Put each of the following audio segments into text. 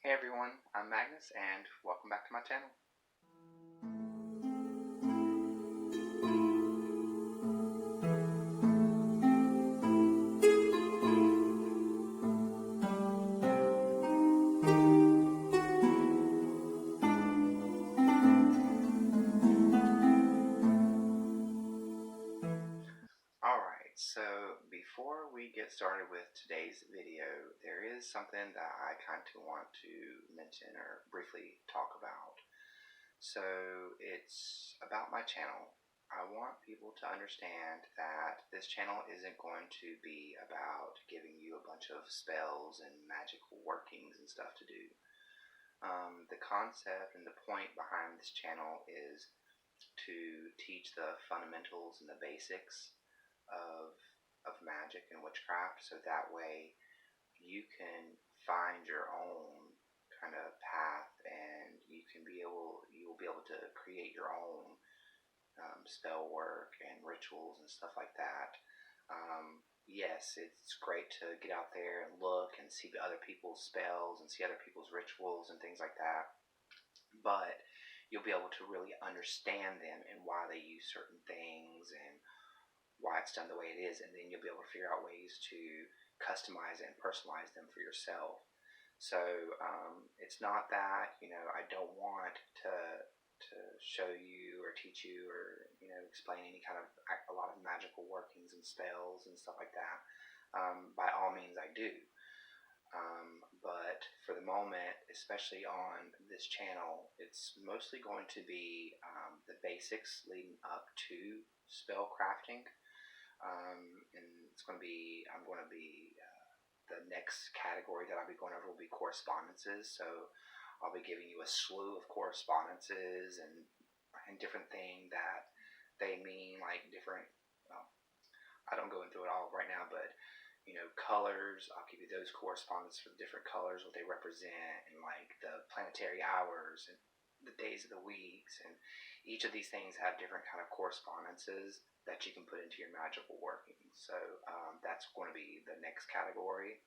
Hey everyone, I'm Magnus and welcome back to my channel. Alright, so before we get started with today's video, there is something that I kind of want to mention or briefly talk about. So it's about my channel. I want people to understand that this channel isn't going to be about giving you a bunch of spells and magical workings and stuff to do. The concept and the point behind this channel is to teach the fundamentals and the basics of magic and witchcraft, so that way you can find your own kind of path, and you will be able to create your own spell work and rituals and stuff like that. Yes, it's great to get out there and look and see the other people's spells and see other people's rituals and things like that, but you'll be able to really understand them and why they use certain things and why it's done the way it is, and then you'll be able to figure out ways to customize and personalize them for yourself. So it's not that, I don't want to show you or teach you or, explain any kind of a lot of magical workings and spells and stuff like that. By all means I do. But for the moment, especially on this channel, it's mostly going to be the basics leading up to spell crafting. And it's going to be, the next category that I'll be going over will be correspondences. So I'll be giving you a slew of correspondences and different things that they mean, like different, well, I don't go into it all right now, but colors, I'll give you those correspondences for the different colors, what they represent, and like the planetary hours and the days of the weeks, and each of these things have different kind of correspondences that you can put into your magical workings. So that's going to be the next category.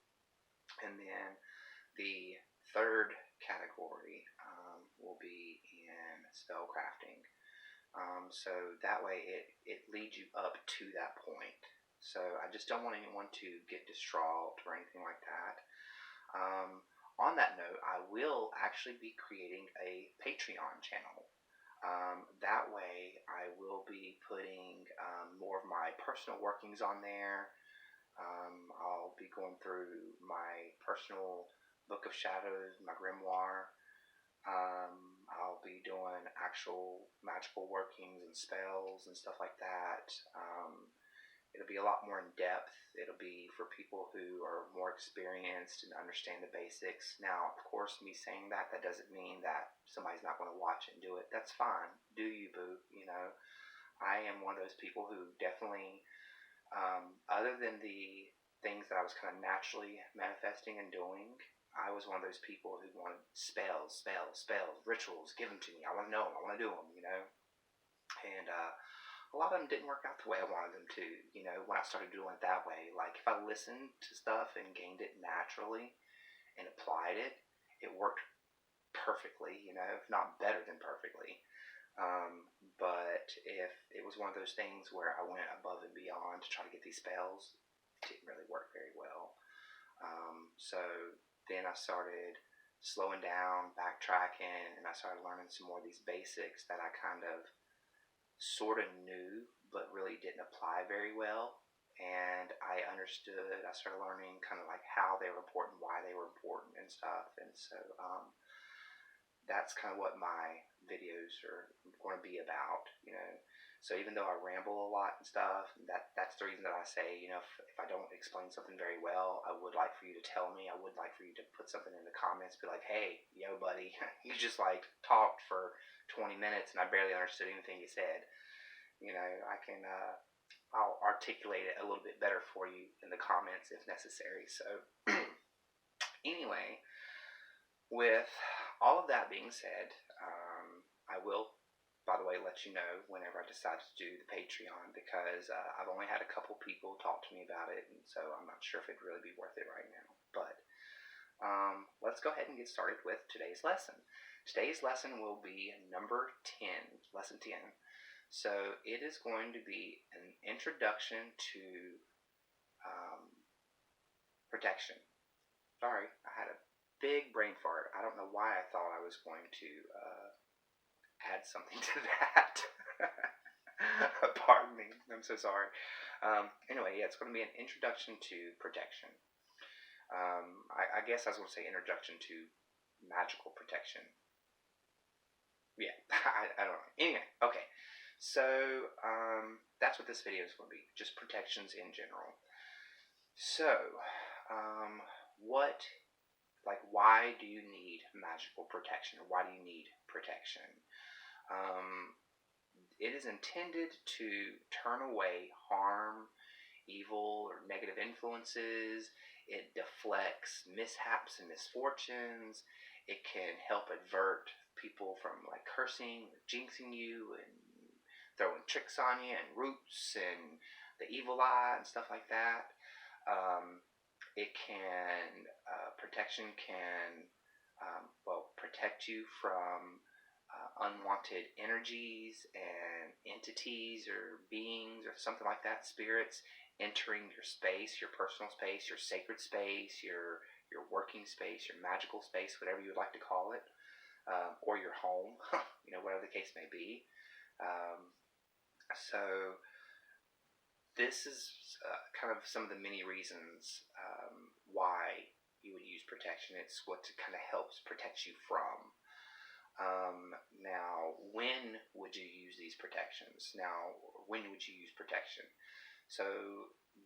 And then the third category will be in spell crafting. So that way it leads you up to that point. So I just don't want anyone to get distraught or anything like that. On that note, I will actually be creating a Patreon channel. That way I will be putting more of my personal workings on there. I'll be going through my personal Book of Shadows, my grimoire. I'll be doing actual magical workings and spells and stuff like that. It'll be a lot more in depth. It'll be for people who are more experienced and understand the basics. Now, of course, me saying that doesn't mean that somebody's not going to watch it and do it. That's fine. Do you, boo? I am one of those people who definitely, other than the things that I was kind of naturally manifesting and doing, I was one of those people who wanted spells, rituals, give them to me. I want to know them. I want to do them, And a lot of them didn't work out the way I wanted them to, when I started doing it that way. Like, if I listened to stuff and gained it naturally and applied it, it worked perfectly, if not better than perfectly. But if it was one of those things where I went above and beyond to try to get these spells, it didn't really work very well. So then I started slowing down, backtracking, and I started learning some more of these basics that I kind of sort of knew but really didn't apply very well. And I started learning kind of like how they were important, why they were important and stuff. And so that's kind of what my videos are going to be about, So even though I ramble a lot and stuff, that's the reason that I say, if I don't explain something very well, I would like for you to tell me. I would like for you to put something in the comments, be like, hey, yo, buddy, you just like talked for 20 minutes and I barely understood anything you said. I'll articulate it a little bit better for you in the comments if necessary. So anyway, with all of that being said, I will, by the way, let you know whenever I decide to do the Patreon, because I've only had a couple people talk to me about it, and so I'm not sure if it'd really be worth it right now. But let's go ahead and get started with today's lesson. Today's lesson will be number 10, lesson 10. So it is going to be an introduction to protection. Sorry, I had a big brain fart. I don't know why I thought I was going to add something to that. Pardon me, I'm so sorry. Anyway, yeah, it's going to be an introduction to protection. I guess I was going to say introduction to magical protection. Yeah, I don't know. Anyway, okay. So that's what this video is going to be, just protections in general. So, why do you need magical protection, or why do you need protection? It is intended to turn away harm, evil, or negative influences. It deflects mishaps and misfortunes. It can help avert people from cursing or jinxing you and throwing tricks on you and roots and the evil eye and stuff like that. Protection can protect you from unwanted energies and entities or beings or something like that, spirits entering your space, your personal space, your sacred space, your working space, your magical space, whatever you would like to call it, or your home, whatever the case may be. So this is kind of some of the many reasons why you would use protection. It's what kind of helps protect you from. Now, when would you use these protections? When would you use protection? So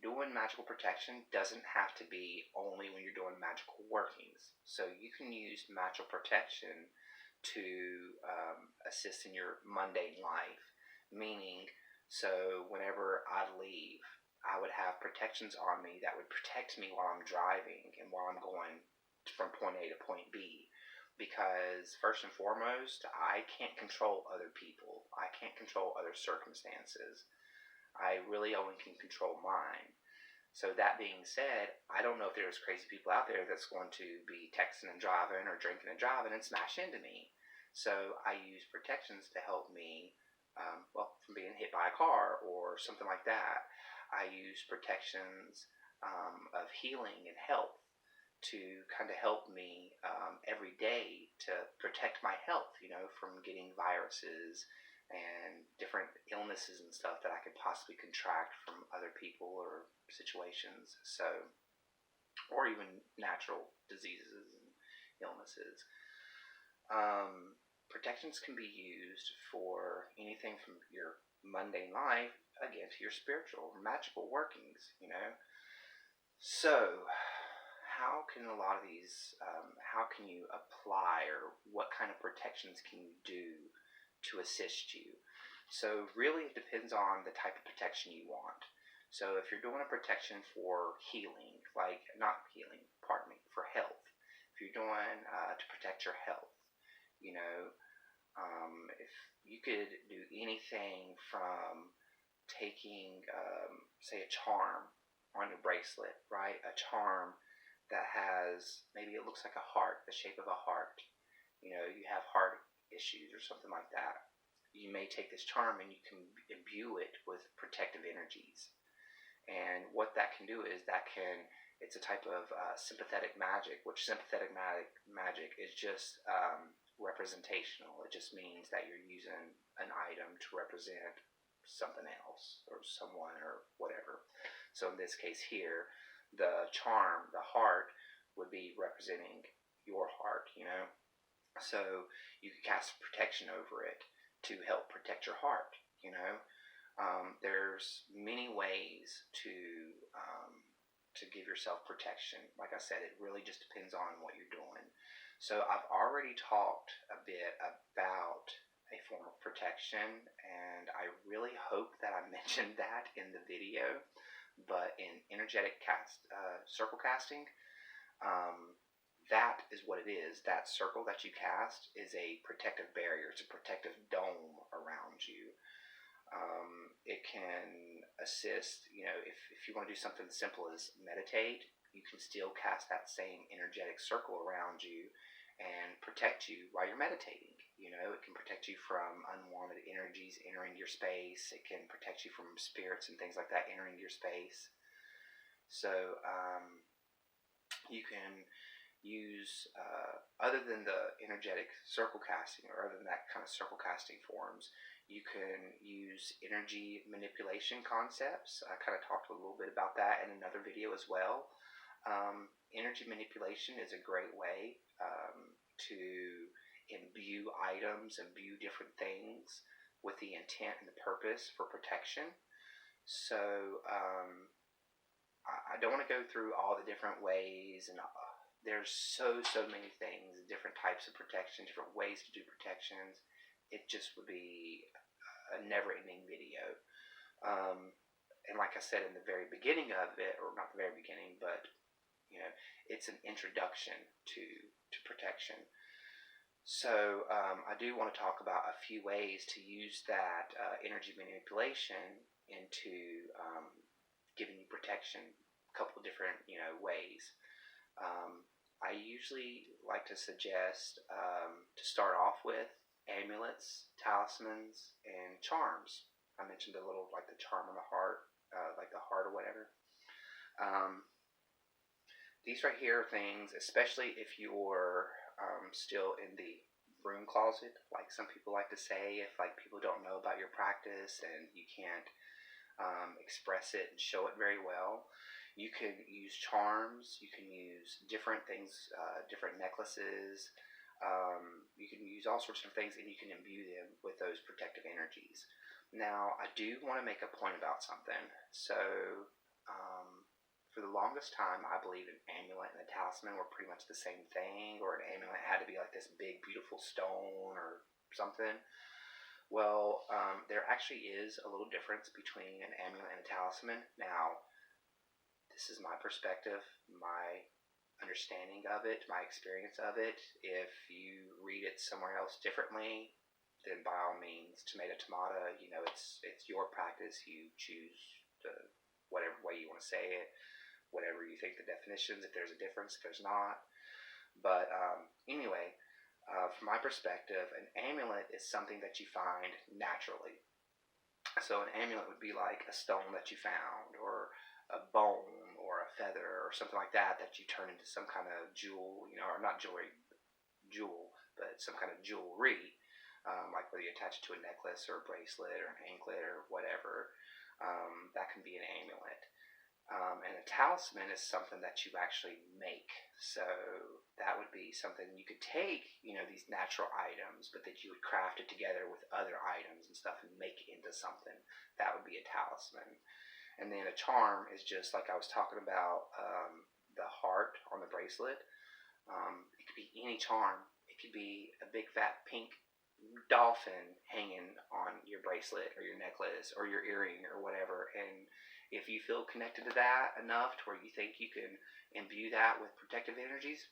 doing magical protection doesn't have to be only when you're doing magical workings. So you can use magical protection to assist in your mundane life, meaning, so whenever I leave, I would have protections on me that would protect me while I'm driving and while I'm going from point A to point B. Because first and foremost, I can't control other people. I can't control other circumstances. I really only can control mine. So that being said, I don't know if there's crazy people out there that's going to be texting and driving or drinking and driving and smash into me. So I use protections to help me from being hit by a car or something like that. I use protections of healing and health to kind of help me every day to protect my health, from getting viruses and different illnesses and stuff that I could possibly contract from other people or situations. So, or even natural diseases and illnesses. Protections can be used for anything from your mundane life, again, to your spiritual or magical workings, So, how can a lot of these, how can you apply, or what kind of protections can you do to assist you? So really it depends on the type of protection you want. So if you're doing a protection for healing, for health, if you're doing to protect your health, if you could do anything from taking, say, a charm on your bracelet, right? A charm that has, maybe it looks like a heart, the shape of a heart. You have heart issues or something like that. You may take this charm and you can imbue it with protective energies. And what that can do is it's a type of sympathetic magic, which sympathetic magic is just representational. It just means that you're using an item to represent something else or someone or whatever. So in this case here, the charm, the heart, would be representing your heart, So you could cast protection over it to help protect your heart, There's many ways to give yourself protection. Like I said, it really just depends on what you're doing. So I've already talked a bit about a form of protection, and I really hope that I mentioned that in the video. But in energetic circle casting, that is what it is. That circle that you cast is a protective barrier. It's a protective dome around you. It can assist, if you want to do something simple as meditate, you can still cast that same energetic circle around you and protect you while you're meditating. It can protect you from unwanted energies entering your space. It can protect you from spirits and things like that entering your space. So you can use, other than the energetic circle casting, or other than that kind of circle casting forms, you can use energy manipulation concepts. I kind of talked a little bit about that in another video as well. Energy manipulation is a great way to imbue items, imbue different things with the intent and the purpose for protection. So I don't want to go through all the different ways, and there's so many things, different types of protection, different ways to do protections. It just would be a never-ending video. And like I said in the very beginning of it, or not the very beginning, but it's an introduction to protection. So I do want to talk about a few ways to use that energy manipulation into giving you protection. A couple of different ways. I usually like to suggest to start off with amulets, talismans, and charms. I mentioned a little, like the charm on the heart, like the heart or whatever. These right here are things, especially if you're still in the broom closet, like some people like to say, if like people don't know about your practice and you can't express it and show it very well. You can use charms, you can use different things, different necklaces, you can use all sorts of things, and you can imbue them with those protective energies. Now, I do want to make a point about something. So, for the longest time, I believe an amulet and a talisman were pretty much the same thing, or an amulet had to be like this big, beautiful stone or something. Well, there actually is a little difference between an amulet and a talisman. Now, this is my perspective, my understanding of it, my experience of it. If you read it somewhere else differently, then by all means, tomato, it's your practice. You choose whatever way you want to say it, whatever you think the definitions, if there's a difference, if there's not. But anyway, from my perspective, an amulet is something that you find naturally. So an amulet would be like a stone that you found, or a bone, or a feather, or something like that you turn into some kind of jewel, or not jewel, but some kind of jewelry, like whether you attach it to a necklace or a bracelet or an anklet or whatever. That can be an amulet. And a talisman is something that you actually make. So that would be something you could take, these natural items, but that you would craft it together with other items and stuff and make it into something. That would be a talisman. And then a charm is just like I was talking about, the heart on the bracelet. It could be any charm. It could be a big fat pink dolphin hanging on your bracelet or your necklace or your earring or whatever. And if you feel connected to that enough to where you think you can imbue that with protective energies,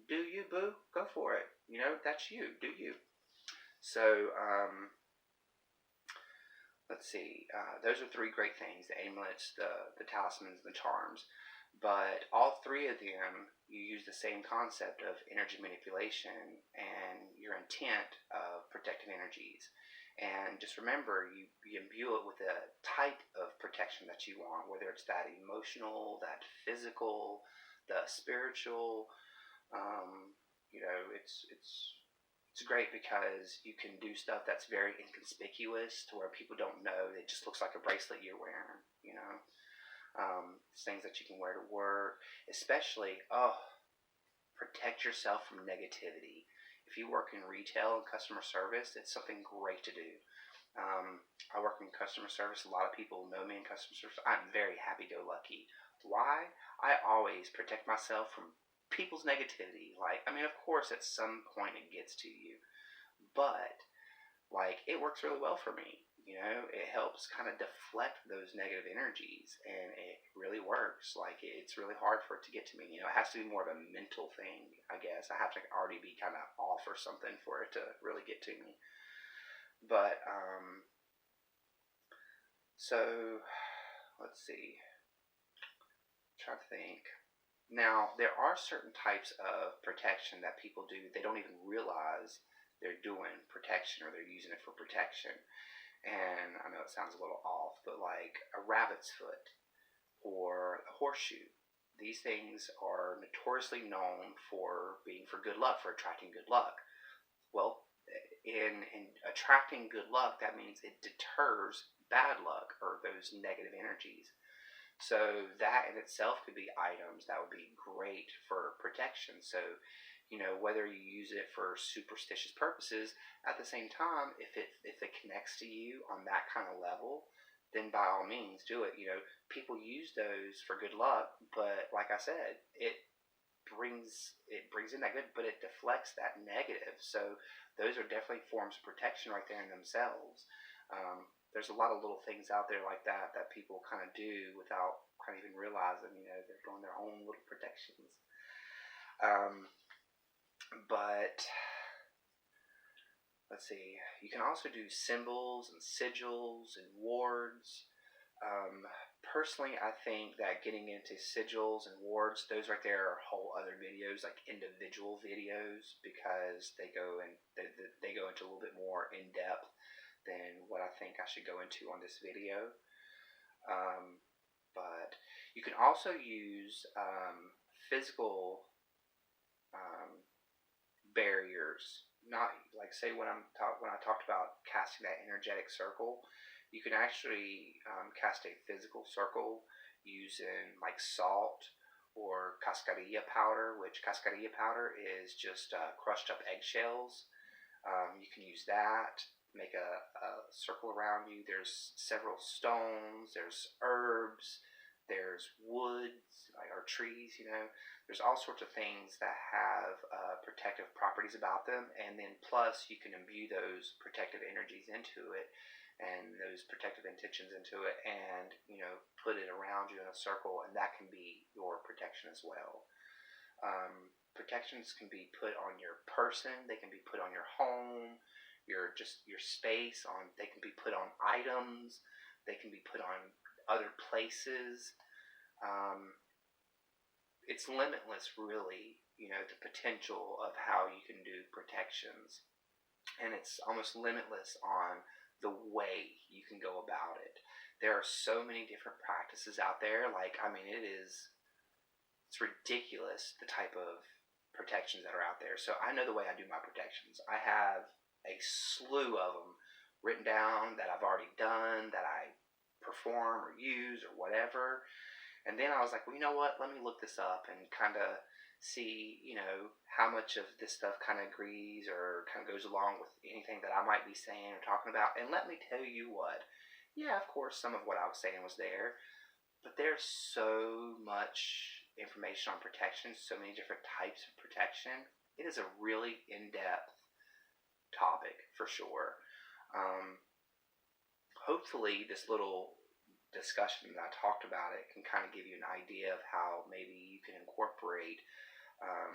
do you, boo? Go for it. That's you. Do you. So, let's see. Those are three great things: the amulets, the talismans, the charms. But all three of them, you use the same concept of energy manipulation and your intent of protective energies. And just remember, you imbue it with the type of protection that you want, whether it's that emotional, that physical, the spiritual. It's great because you can do stuff that's very inconspicuous to where people don't know. It just looks like a bracelet you're wearing, It's things that you can wear to work, especially, protect yourself from negativity. If you work in retail and customer service, it's something great to do. I work in customer service. A lot of people know me in customer service. I'm very happy-go-lucky. Why? I always protect myself from people's negativity. Of course, at some point it gets to you, but it works really well for me. It helps kind of deflect those negative energies, and it really works. It's really hard for it to get to me. It has to be more of a mental thing, I guess. I have to already be kind of off or something for it to really get to me. But, so, let's see. I'm trying to think. Now, there are certain types of protection that people do. They don't even realize they're doing protection or they're using it for protection. And I know it sounds a little off, but like a rabbit's foot or a horseshoe. These things are notoriously known for being for good luck, for attracting good luck. Well, in attracting good luck, that means it deters bad luck or those negative energies. So that in itself could be items that would be great for protection. So, whether you use it for superstitious purposes, at the same time, if it connects to you on that kind of level, then by all means do it. People use those for good luck, but like I said, it brings in that good, but it deflects that negative. So those are definitely forms of protection right there in themselves. There's a lot of little things out there like that people kind of do without kind of even realizing, they're doing their own little protections. But let's see, you can also do symbols and sigils and wards. Personally, I think that getting into sigils and wards, those right there are whole other videos, like individual videos, because they go into a little bit more in depth than what I think I should go into on this video. But you can also use physical barriers. Not like, say, when I talked about casting that energetic circle, you can actually cast a physical circle using like salt or cascarilla powder, which cascarilla powder is just crushed up eggshells. You can use that, make a circle around you. There's several stones, there's herbs, there's woods, or trees, There's all sorts of things that have protective properties about them, and then plus you can imbue those protective energies into it, and those protective intentions into it, and put it around you in a circle, and that can be your protection as well. Protections can be put on your person, they can be put on your home, your space, they can be put on items, they can be put on other places. It's limitless, really, the potential of how you can do protections, and it's almost limitless on the way you can go about it. There are so many different practices out there. It's ridiculous the type of protections that are out there. So I know the way I do my protections. I have a slew of them written down that I've already done, that I perform or use or whatever. And then I was like, well, you know what? Let me look this up and kind of see, how much of this stuff kind of agrees or kind of goes along with anything that I might be saying or talking about. And let me tell you what. Yeah, of course, some of what I was saying was there. But there's so much information on protection, so many different types of protection. It is a really in-depth topic for sure. Hopefully this little discussion that I talked about it can kind of give you an idea of how maybe you can incorporate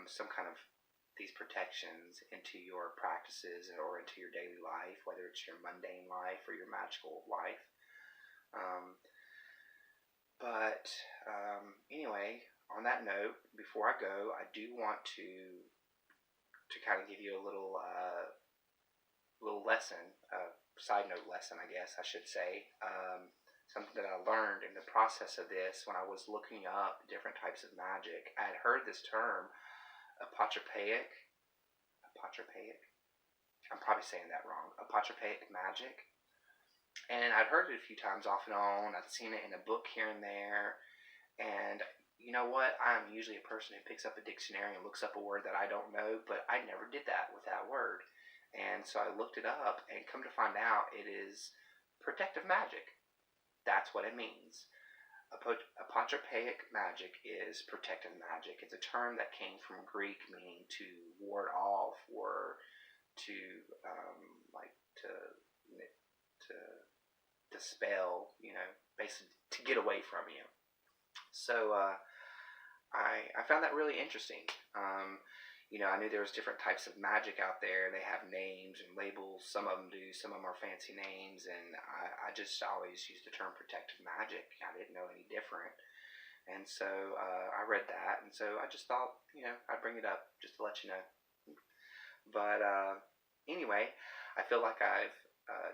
some kind of these protections into your practices or into your daily life, whether it's your mundane life or your magical life. Anyway, on that note, before I go, I do want to kind of give you a little lesson, side note lesson, I guess I should say. Something that I learned in the process of this when I was looking up different types of magic. I had heard this term, apotropaic. I'm probably saying that wrong. Apotropaic magic. And I'd heard it a few times off and on. I'd seen it in a book here and there. And you know what? I'm usually a person who picks up a dictionary and looks up a word that I don't know, but I never did that with that word. And so I looked it up, and come to find out it is protective magic. That's what it means. Apotropaic magic is protective magic. It's a term that came from Greek, meaning to ward off or to dispel, basically to get away from you. So I found that really interesting. I knew there was different types of magic out there. They have names and labels. Some of them do. Some of them are fancy names. And I just always used the term protective magic. I didn't know any different. And so I read that, and so I just thought, I'd bring it up just to let you know. But anyway, I feel like I've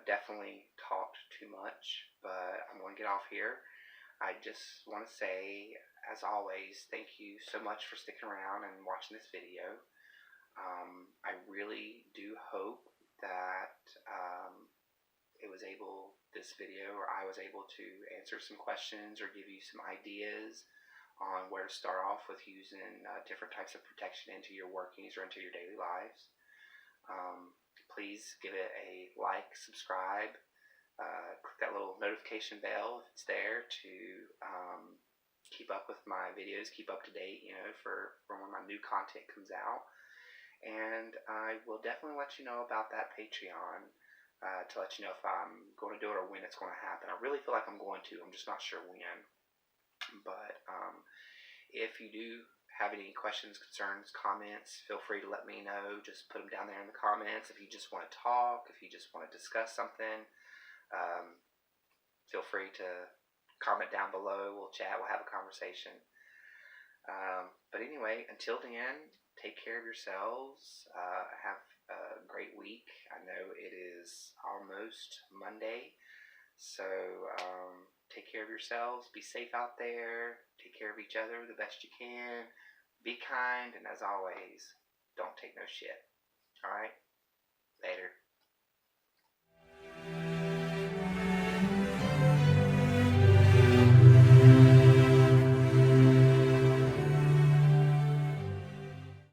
definitely talked too much, but I'm going to get off here. I just want to say, as always, thank you so much for sticking around and watching this video. I really do hope that this video, or I was able to answer some questions or give you some ideas on where to start off with using different types of protection into your workings or into your daily lives. Please give it a like, subscribe, click that little notification bell if it's there to keep up with my videos, keep up to date, for when my new content comes out. And I will definitely let you know about that Patreon to let you know if I'm going to do it or when it's going to happen. I really feel like I'm going to. I'm just not sure when. But if you do have any questions, concerns, comments, feel free to let me know. Just put them down there in the comments. If you just want to talk, if you just want to discuss something, feel free to comment down below. We'll chat. We'll have a conversation. But anyway, until then, take care of yourselves. Have a great week. I know it is almost Monday, so take care of yourselves. Be safe out there. Take care of each other the best you can. Be kind, and as always, don't take no shit. All right?